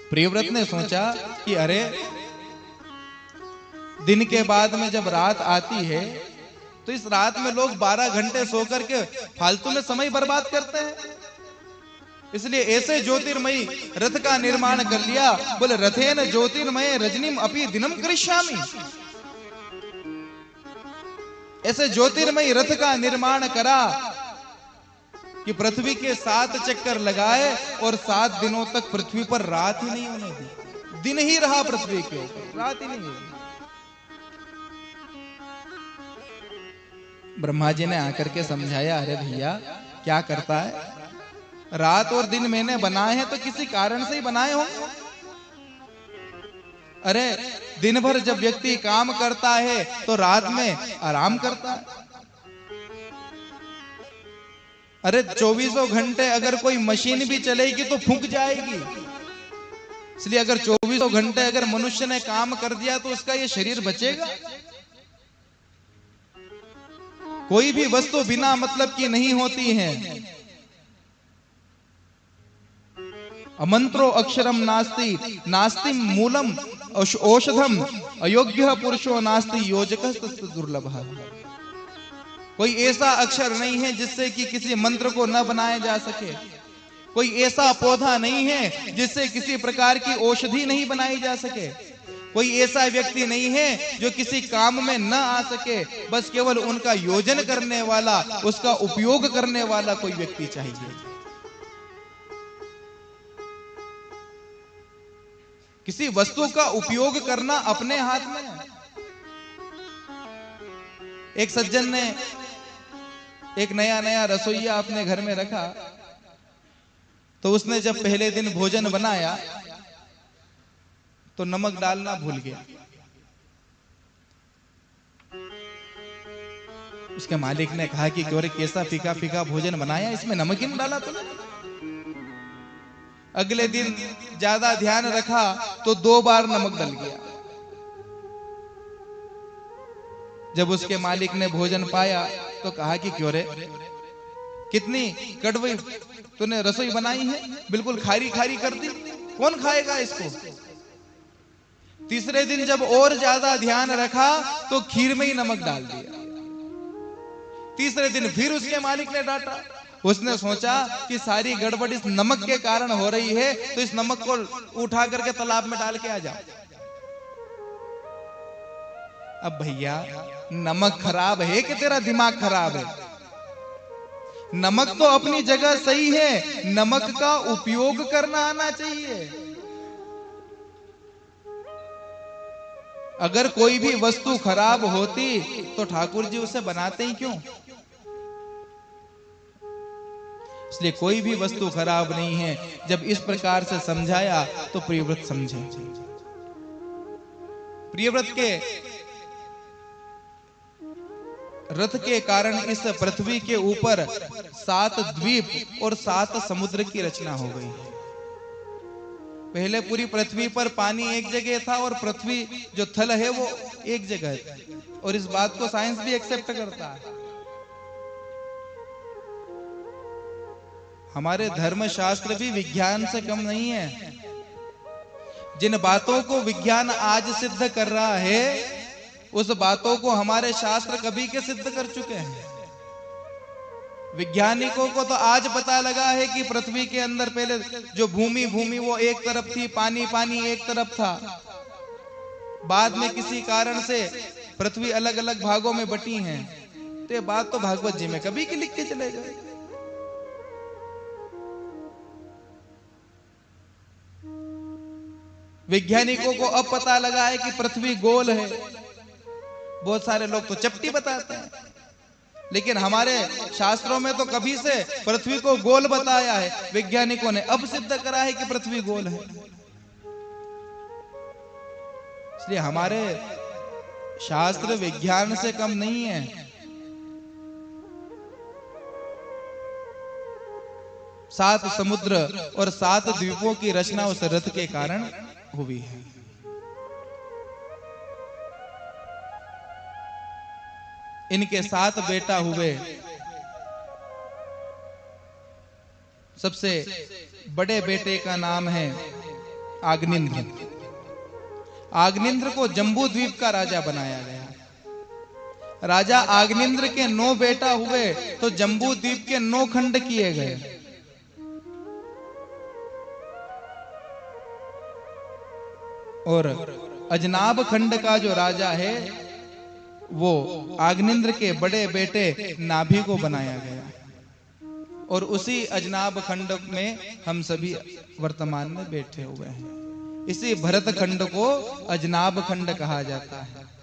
प्रियव्रत ने सोचा कि अरे दिन के बाद में जब रात आती है तो इस रात में लोग 12 घंटे सो करके फालतू में समय बर्बाद करते हैं, इसलिए ऐसे ज्योतिर्मयी रथ का निर्माण कर लिया। बोले रथेन ज्योतिर्मय रजनीम अपि दिनम करिष्यामि। ऐसे ज्योतिर्मयी रथ का निर्माण करा कि पृथ्वी के 7 चक्कर लगाए और 7 दिनों तक पृथ्वी पर रात ही नहीं होने दी। दिन ही रहा पृथ्वी के ऊपर, रात ही नहीं हुई। ब्रह्मा जी ने आकर के समझाया, अरे भैया क्या करता है, रात और दिन मैंने बनाए हैं तो किसी कारण से ही बनाए होंगे। अरे दिन भर जब व्यक्ति काम करता है तो रात में आराम करता है। अरे 24 घंटे अगर कोई मशीन भी चलेगी तो फूंक जाएगी, इसलिए अगर 24 घंटे अगर मनुष्य ने काम कर दिया तो उसका ये शरीर बचेगा। कोई भी वस्तु बिना मतलब की नहीं होती है। अमंत्रो अक्षरम नास्ति नास्ति मूलम औषधम अयोग्य पुरुषो नास्ति योजकः दुर्लभः। कोई ऐसा अक्षर नहीं है जिससे कि किसी मंत्र को न बनाया जा सके। कोई ऐसा पौधा नहीं है जिससे किसी प्रकार की औषधि नहीं बनाई जा सके। कोई ऐसा व्यक्ति नहीं है जो किसी काम में न आ सके। बस केवल उनका योजन करने वाला, उसका उपयोग करने वाला कोई व्यक्ति चाहिए। किसी वस्तु का उपयोग करना अपने हाथ में है। एक सज्जन ने एक नया रसोईया अपने घर में रखा, तो उसने जब पहले दिन भोजन बनाया तो नमक डालना भूल गया। उसके मालिक ने कहा कि क्यों रे, कैसा फीका फीका भोजन बनाया, इसमें नमक ही नहीं डाला तूने। अगले दिन ज्यादा ध्यान रखा तो 2 बार नमक डल गया। जब उसके मालिक ने भोजन पाया तो कहा कि क्यों रे, कितनी कड़वी तूने रसोई बनाई है, बिल्कुल खारी खारी कर दी, कौन खाएगा इसको। तीसरे दिन जब और ज्यादा ध्यान रखा तो खीर में ही नमक डाल दिया। तीसरे दिन फिर उसके मालिक ने डांटा। उसने सोचा कि सारी गड़बड़ इस नमक के कारण हो रही है, तो इस नमक को उठा करके तालाब में डाल के आ जाओ। अब भैया नमक खराब है कि तेरा दिमाग खराब है? नमक तो अपनी जगह सही है, नमक का उपयोग करना आना चाहिए। अगर कोई भी वस्तु खराब होती तो ठाकुर जी उसे बनाते ही क्यों? इसलिए कोई भी वस्तु खराब नहीं है। जब इस प्रकार से समझाया तो प्रियव्रत समझे। प्रियव्रत के रथ के कारण इस पृथ्वी के ऊपर 7 द्वीप और 7 समुद्र की रचना हो गई। पहले पूरी पृथ्वी पर पानी एक जगह था और पृथ्वी जो थल है वो एक जगह है, और इस बात को साइंस भी एक्सेप्ट करता है। हमारे धर्म शास्त्र भी विज्ञान से कम नहीं है। जिन बातों को विज्ञान आज सिद्ध कर रहा है उस बातों को हमारे शास्त्र कभी के सिद्ध कर चुके हैं। वैज्ञानिकों को तो आज पता लगा है कि पृथ्वी के अंदर पहले जो भूमि वो एक तरफ थी, पानी एक तरफ था। बाद में किसी कारण से पृथ्वी अलग अलग भागों में बटी है। तो ये बात तो भागवत जी में कभी की लिख के चले गए। वैज्ञानिकों को अब पता लगा है कि पृथ्वी गोल है। बहुत सारे लोग तो चपटी बताते हैं, लेकिन हमारे शास्त्रों में तो कभी से पृथ्वी को गोल बताया है। वैज्ञानिकों ने अब सिद्ध करा है कि पृथ्वी गोल है। इसलिए हमारे शास्त्र विज्ञान से कम नहीं है। सात समुद्र और 7 द्वीपों की रचना उस रथ के कारण हुई है। इनके 7 बेटा हुए। सबसे बड़े बेटे का नाम है आग्निंद्र। आग्निंद्र को जम्बू द्वीप का राजा बनाया गया। राजा आग्निंद्र के 9 बेटा हुए तो जम्बू द्वीप के 9 खंड किए गए। और अजनाब खंड का जो राजा है वो आग्निंद्र के बड़े बेटे नाभि को बनाया गया। और उसी अजनाब खंड में हम सभी वर्तमान में बैठे हुए हैं। इसी भरत खंड को अजनाब खंड कहा जाता है।